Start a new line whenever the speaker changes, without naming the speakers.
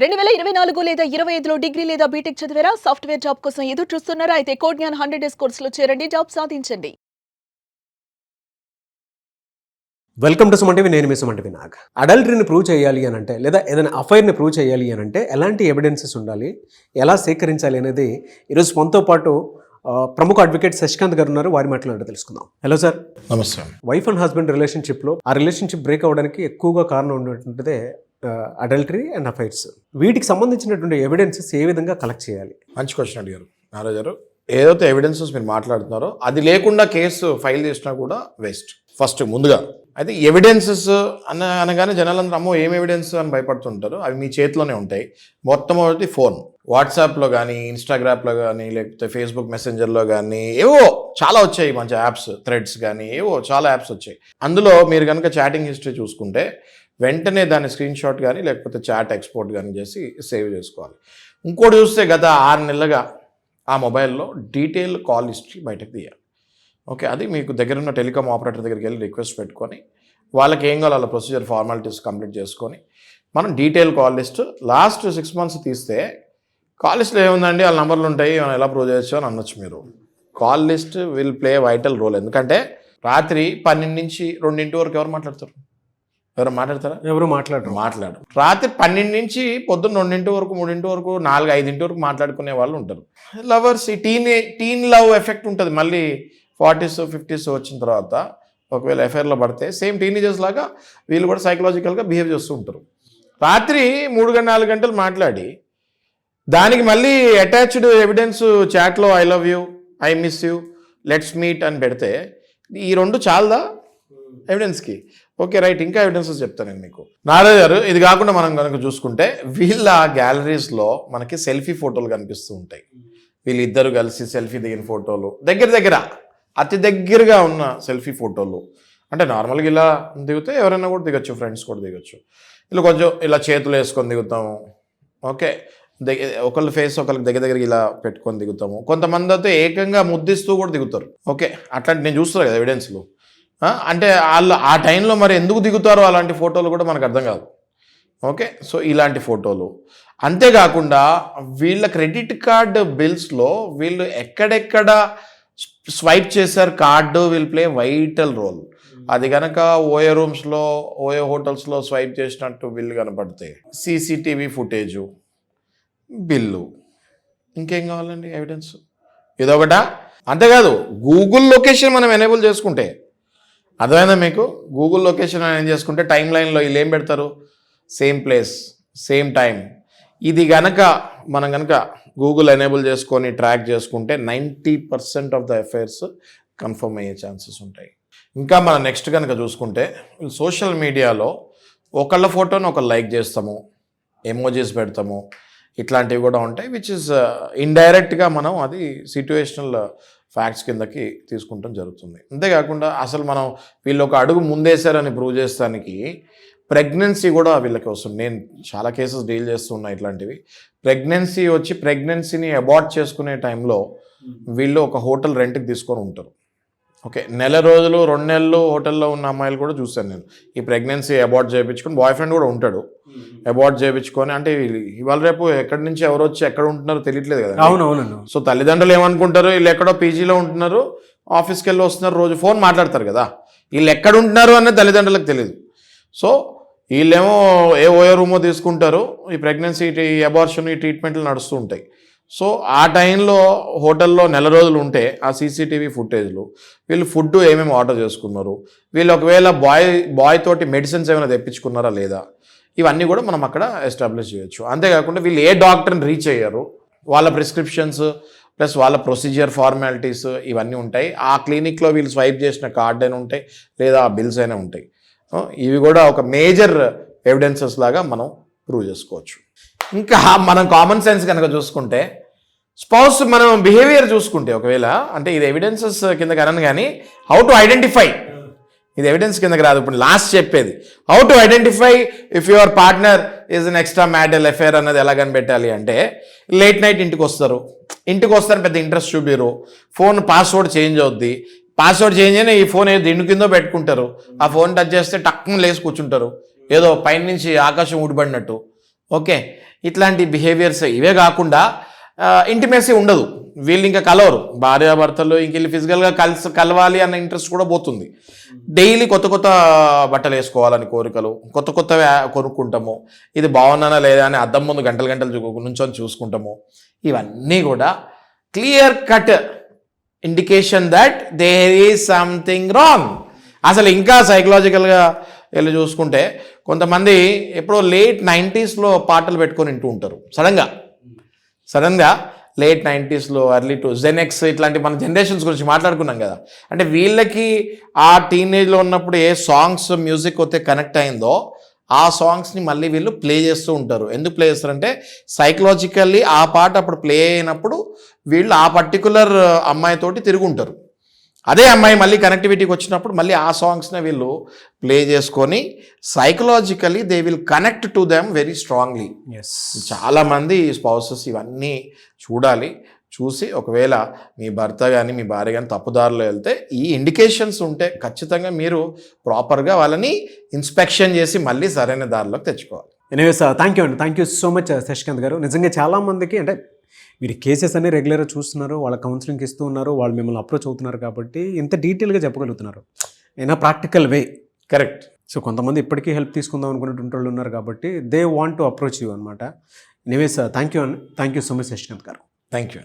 2024 లేదా 25లో డిగ్రీ లేదా బీటెక్ చదివారా? సాఫ్ట్‌వేర్ జాబ్ కోసం ఎదురు చూస్తున్నారా? అయితే కోడ్ జ్ఞాన్ 100 డేస్ కోర్సులో చేరండి, జాబ్ సాధించండి.
Welcome to Suman TV. నేను మీ సుమన్ టీవీ నాగ్. అడల్టరీని ప్రూవ్ చేయాలి అని అంటే, లేదా ఏదైనా అఫైర్ని ప్రూవ్ చేయాలి అని అంటే ఎలాంటి ఎవిడెన్సెస్ ఉండాలి, ఎలా సేకరించాలి అనేది ఈరోజు మనతో పాటు ప్రముఖ అడ్వకేట్ శశికాంత్ గారు ఉన్నారు. వారి మాట్లాడి తెలుసుకుందాం. Hello sir.
నమస్తే.
వైఫ్ అండ్ హస్బెండ్ రిలేషన్షిప్లో ఆ రిలేషన్షిప్ బ్రేక్ అవ్వడానికి ఎక్కువగా కారణం ఉన్నటువంటిదే అడల్టరీ అండ్ అఫైర్స్. వీటికి సంబంధించినటువంటి ఎవిడెన్సెస్ ఏ విధంగా కలెక్ట్ చేయాలి?
మంచి క్వశ్చన్ అడిగారు నారాజు గారు. ఏదైతే ఎవిడెన్సెస్ మీరు మాట్లాడుతున్నారో అది లేకుండా కేసు ఫైల్ చేసినా కూడా వేస్ట్. ఫస్ట్ ముందుగా అయితే ఎవిడెన్సెస్ అనగానే జనాలందరూ అమ్మో ఏం ఎవిడెన్స్ అని భయపడుతుంటారు. అవి మీ చేతిలోనే ఉంటాయి. మొట్టమొదటి ఫోన్, వాట్సాప్లో కానీ, ఇన్స్టాగ్రామ్లో కానీ, లేకపోతే ఫేస్బుక్ మెసెంజర్లో కానీ ఏవో చాలా వచ్చాయి మంచి యాప్స్, థ్రెడ్స్ కానీ ఏవో చాలా యాప్స్ వచ్చాయి. అందులో మీరు కనుక చాటింగ్ హిస్టరీ చూసుకుంటే వెంటనే దాన్ని స్క్రీన్ షాట్ కానీ లేకపోతే చాట్ ఎక్స్పోర్ట్ కానీ చేసి సేవ్ చేసుకోవాలి. ఇంకోటి చూస్తే గత 6 నెలలుగా ఆ మొబైల్లో డీటెయిల్ కాల్ హిస్టరీ బయటకు తీయాలి. ఓకే, అది మీకు దగ్గర ఉన్న టెలికామ్ ఆపరేటర్ దగ్గరికి వెళ్ళి రిక్వెస్ట్ పెట్టుకొని వాళ్ళకి ఏం కావాలో ప్రొసీజర్ ఫార్మాలిటీస్ కంప్లీట్ చేసుకొని మనం detail call list last 6 months తీస్తే కాల్ లిస్ట్లో ఏముందండి, వాళ్ళ నంబర్లు ఉంటాయి, మనం ఎలా ప్రూవ్ చేయొచ్చు అని అనొచ్చు మీరు. Call list will play vital role. ఎందుకంటే రాత్రి 12 నుంచి 2 వరకు ఎవరు మాట్లాడతారు? ఎవరు మాట్లాడతారా?
ఎవరు మాట్లాడరు.
రాత్రి 12 నుంచి పొద్దున్న 2 వరకు, 3 వరకు, 4, 5 వరకు మాట్లాడుకునే వాళ్ళు ఉంటారు. లవర్స్, ఈ టీన్ లవ్ ఎఫెక్ట్ ఉంటుంది. మళ్ళీ 40s, 50s వచ్చిన తర్వాత ఒకవేళ ఎఫ్ఐఆర్లో పడితే సేమ్ టీనేజర్స్ లాగా వీళ్ళు కూడా సైకలాజికల్గా బిహేవ్ చేస్తూ ఉంటారు. రాత్రి 3-4 గంటలు మాట్లాడి దానికి మళ్ళీ అటాచ్డ్ ఎవిడెన్స్ చాట్లో I love you, I miss you, let's meet అని పెడితే ఈ 2 చాలదా ఎవిడెన్స్కి? ఓకే రైట్, ఇంకా ఎవిడెన్సెస్ చెప్తాను నేను మీకు. నారాజు గారు, ఇది కాకుండా మనం కనుక చూసుకుంటే వీళ్ళ గ్యాలరీస్లో మనకి సెల్ఫీ ఫోటోలు కనిపిస్తూ ఉంటాయి. వీళ్ళిద్దరు కలిసి సెల్ఫీ దిగిన ఫోటోలు, దగ్గర అతి దగ్గరగా ఉన్న సెల్ఫీ ఫోటోలు. అంటే నార్మల్గా ఇలా దిగితే ఎవరైనా కూడా దిగొచ్చు, ఫ్రెండ్స్ కూడా దిగొచ్చు. ఇలా కొంచెం ఇలా చేతులు వేసుకొని దిగుతాము. ఓకే, ఒకళ్ళ ఫేస్ ఒకళ్ళకి దగ్గర ఇలా పెట్టుకొని దిగుతాము. కొంతమంది అయితే ఏకంగా ముద్దిస్తూ కూడా దిగుతారు. ఓకే, అట్లాంటి నేను చూస్తున్నాను కదా ఎవిడెన్స్లు. అంటే వాళ్ళు ఆ టైంలో మరి ఎందుకు దిగుతారో అలాంటి ఫోటోలు కూడా మనకు అర్థం కాదు. ఓకే, సో ఇలాంటి ఫోటోలు. అంతేకాకుండా వీళ్ళ క్రెడిట్ కార్డు బిల్స్లో వీళ్ళు ఎక్కడెక్కడ స్వైప్ చేశారు card will play vital role. అది కనుక ఓయో రూమ్స్లో, ఓయో హోటల్స్లో స్వైప్ చేసినట్టు బిల్లు కనపడితే సీసీటీవీ ఫుటేజు, బిల్లు, ఇంకేం కావాలండి ఎవిడెన్స్? ఇదొకటా? అంతేకాదు గూగుల్ లొకేషన్ మనం ఎనేబుల్ చేసుకుంటే, అర్థమైందా మీకు? గూగుల్ లొకేషన్ ఏం చేసుకుంటే టైం లైన్లో వీళ్ళు ఏం పెడతారు? Same place, same time. ఇది గనక మనం కనుక గూగుల్ ఎనేబుల్ చేసుకొని ట్రాక్ చేసుకుంటే 90% ఆఫ్ ద అఫైర్స్ కన్ఫర్మ్ అయ్యే ఛాన్సెస్ ఉంటాయి. ఇంకా మనం నెక్స్ట్ కనుక చూసుకుంటే సోషల్ మీడియాలో ఒకళ్ళ ఫోటోని ఒకళ్ళు లైక్ చేస్తాము, ఎమోజీస్ పెడతాము, ఇట్లాంటివి కూడా ఉంటాయి. విచ్ ఇస్ ఇండైరెక్ట్గా మనం అది సిట్యుయేషనల్ ఫ్యాక్ట్స్ కిందకి తీసుకుంటాం జరుగుతుంది. అంతేకాకుండా అసలు మనం వీళ్ళు ఒక అడుగు ముందేశారని ప్రూవ్ చేస్తానికి ప్రెగ్నెన్సీ కూడా వీళ్ళకి వస్తుంది. నేను చాలా కేసెస్ డీల్ చేస్తున్నా ఇట్లాంటివి. ప్రెగ్నెన్సీని అబార్ట్ చేసుకునే టైంలో వీళ్ళు ఒక హోటల్ రెంట్కి తీసుకొని ఉంటారు. ఓకే, 1 నెల రోజులు, 2 నెలలు హోటల్లో ఉన్న అమ్మాయిలు కూడా చూశాను నేను. ఈ ప్రెగ్నెన్సీ అబార్ట్ చేయించుకొని, బాయ్ ఫ్రెండ్ కూడా ఉంటాడు, అబార్ట్ చేయించుకొని. అంటే ఇవాళ రేపు ఎక్కడి నుంచి ఎవరు వచ్చి ఎక్కడ ఉంటున్నారో తెలియట్లేదు కదా.
అవునవును.
సో తల్లిదండ్రులు ఏమనుకుంటారు, వీళ్ళు ఎక్కడో పీజీలో ఉంటున్నారు, ఆఫీస్కి వెళ్ళి వస్తున్నారు, రోజు ఫోన్ మాట్లాడతారు కదా. వీళ్ళు ఎక్కడ ఉంటున్నారు అన్నది తల్లిదండ్రులకు తెలియదు. సో వీళ్ళేమో ఏ ఓయో రూమో తీసుకుంటారు. ఈ ప్రెగ్నెన్సీ, అబార్షన్, ఈ ట్రీట్మెంట్లు నడుస్తూ ఉంటాయి. సో ఆ టైంలో హోటల్లో 1 నెల రోజులు ఉంటే ఆ సీసీటీవీ ఫుటేజ్లు, వీళ్ళు ఫుడ్ ఏమేమి ఆర్డర్ చేసుకున్నారు, వీళ్ళు ఒకవేళ బాయ్ తోటి మెడిసిన్స్ ఏమైనా తెప్పించుకున్నారా లేదా, ఇవన్నీ కూడా మనం అక్కడ ఎస్టాబ్లిష్ చేయొచ్చు. అంతేకాకుండా వీళ్ళు ఏ డాక్టర్ని రీచ్ అయ్యారు, వాళ్ళ ప్రిస్క్రిప్షన్స్ ప్లస్ వాళ్ళ ప్రొసీజర్ ఫార్మాలిటీస్ ఇవన్నీ ఉంటాయి. ఆ క్లినిక్లో వీళ్ళు స్వైప్ చేసిన కార్డ్ అయినా ఉంటాయి, లేదా ఆ బిల్స్ అయినా ఉంటాయి. ఇవి కూడా ఒక మేజర్ ఎవిడెన్సెస్ లాగా మనం ప్రూవ్ చేసుకోవచ్చు. ఇంకా మనం కామన్ సెన్స్ కనుక చూసుకుంటే స్పౌస్ మనం బిహేవియర్ చూసుకుంటే ఒకవేళ, అంటే ఇది ఎవిడెన్సెస్ కిందకి అనను కానీ హౌ టు ఐడెంటిఫై, ఇది ఎవిడెన్స్ కిందకి రాదు. ఇప్పుడు లాస్ట్ చెప్పేది how to identify if your partner is an extra marital affair అన్నది ఎలా కనిపెట్టాలి అంటే, లేట్ నైట్ ఇంటికి వస్తారు పెద్ద ఇంట్రెస్ట్ చూపిరు, ఫోన్ పాస్వర్డ్ చేంజ్ అవుద్ది, పాస్వర్డ్ చేంజ్ అయినా ఈ ఫోన్ ఏదో దిండు కిందో పెట్టుకుంటారు, ఆ ఫోన్ టచ్ చేస్తే టక్కున లేసి కూర్చుంటారు, ఏదో పైనుంచి ఆకాశం ఊడిపడినట్టు. ఓకే, ఇట్లాంటి బిహేవియర్స్ ఇవే కాకుండా ఇంటిమేసీ ఉండదు, వీళ్ళు ఇంకా కలవరు, భార్యాభర్తలు ఇంక వీళ్ళు ఫిజికల్గా కలవాలి అన్న ఇంట్రెస్ట్ కూడా పోతుంది. డైలీ కొత్త కొత్త బట్టలు వేసుకోవాలని కోరికలు, కొత్త కొత్తవి కొనుక్కుంటాము, ఇది బాగున్నానా లేదా అని అద్దం ముందు గంటలు గంటలు నుంచొని చూసుకుంటాము. ఇవన్నీ కూడా clear cut indication that there is something wrong. అసలు ఇంకా సైకలాజికల్గా వెళ్ళి చూసుకుంటే కొంతమంది ఎప్పుడో లేట్ 90s పాటలు పెట్టుకొని వింటూ ఉంటారు. సడన్గా late 90s early to Genex ఇట్లాంటి మన జనరేషన్స్ గురించి మాట్లాడుకున్నాం కదా. అంటే వీళ్ళకి ఆ టీనేజ్లో ఉన్నప్పుడు ఏ సాంగ్స్ మ్యూజిక్ అయితే కనెక్ట్ అయిందో ఆ సాంగ్స్ని మళ్ళీ వీళ్ళు ప్లే చేస్తూ ఉంటారు. ఎందుకు ప్లే చేస్తారంటే సైకలాజికల్లీ ఆ పాట అప్పుడు ప్లే అయినప్పుడు వీళ్ళు ఆ పర్టికులర్ అమ్మాయితోటి తిరుగుంటారు. అదే అమ్మాయి మళ్ళీ కనెక్టివిటీకి వచ్చినప్పుడు మళ్ళీ ఆ సాంగ్స్ని వీళ్ళు ప్లే చేసుకొని psychologically they will connect to them very strongly. చాలామంది స్పౌసెస్ ఇవన్నీ చూడాలి. చూసి ఒకవేళ మీ భర్త కానీ మీ భార్య కానీ తప్పుదారిలో వెళ్తే ఈ ఇండికేషన్స్ ఉంటే ఖచ్చితంగా మీరు ప్రాపర్గా వాళ్ళని ఇన్స్పెక్షన్ చేసి మళ్ళీ సరైన దారిలోకి తెచ్చుకోవాలి.
ఎనీవేస్ థ్యాంక్ యూ అండి, thank you so much Shashikant గారు. నిజంగా చాలామందికి అంటే మీరు కేసెస్ అన్ని రెగ్యులర్గా చూస్తున్నారు, వాళ్ళ కౌన్సిలింగ్ ఇస్తూ ఉన్నారు, వాళ్ళు మిమ్మల్ని అప్రోచ్ అవుతున్నారు కాబట్టి ఇంత డీటెయిల్గా చెప్పగలుగుతున్నారు అయినా ప్రాక్టికల్ వే.
కరెక్ట్.
సో కొంతమంది ఇప్పటికీ హెల్ప్ తీసుకుందాం అనుకునేటువంటి వాళ్ళు ఉన్నారు కాబట్టి they want to approach you అనమాట. Anyways thank you so much Shashikant గారు.
Thank you.